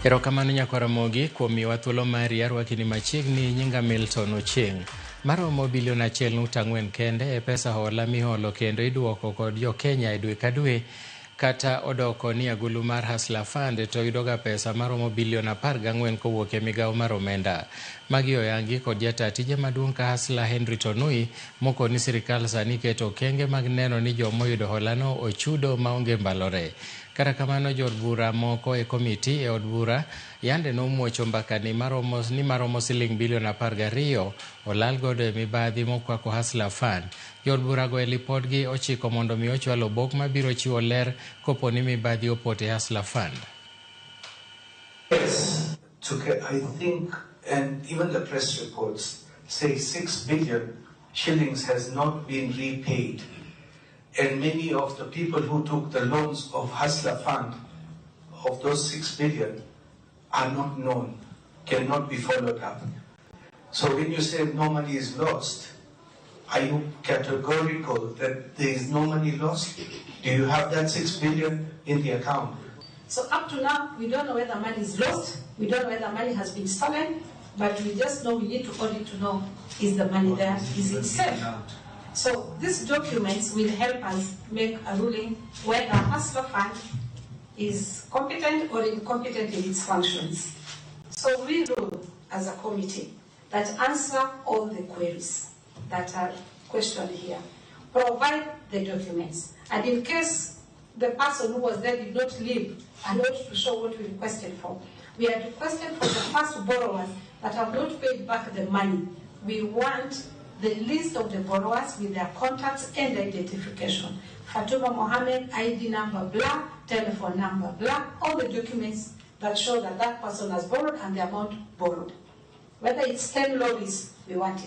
Erokamano nyako Ramogi kuom miwa thuolo mari. Arwakini machiegni. Nyinga Milton Ocheng. Maromo bilion 1.4 kende e pesa hola miholo kendo iduoko kod jo Kenya e dwe ka dwe, kata odoko ni agulu mar Hasla Fund to yudoga pesa maromo bilion 14 kowuok e migawo mar omenda. Magi oyangi kod jata tije maduong' ka Hasla Henry Tonui moko ni sirikal sani keto okenge mag neno ni jomo yudo holano ochudo maonge mbalore. Kata kamano, jod bura moko e komiti e od bura yande nomuocho mbakani maromo siling bilion 12 olal godo e mibadhi mokwako Hasla Fund. Jod bura go e lipodgi ochiko mondo mi ochwal obok mabiro chiwo ler kopo ni mibadhi opote Hasla Fund. Yes, I think, and even the press reports say 6 billion shillings has not been repaid. And many of the people who took the loans of Hasla Fund, of those 6 billion, are not known, cannot be followed up. So when you say no money is lost, are you categorical that there is no money lost? Do you have that 6 billion in the account? So up to now, we don't know whether money is lost, we don't know whether money has been stolen, but we just know we need to audit to know, is the money there, is it safe? So these documents will help us make a ruling whether Hasla Fund is competent or incompetent in its functions. So we rule as a committee that answer all the queries that are questioned here, provide the documents, and in case the person who was there did not leave and not to show what we requested for, we are requested for the first borrowers that have not paid back the money. We want the list of the borrowers with their contacts and identification. Fatuma Mohammed, ID number blah, telephone number blah, all the documents that show that that person has borrowed and the amount borrowed. Whether it's 10 lorries, we want it.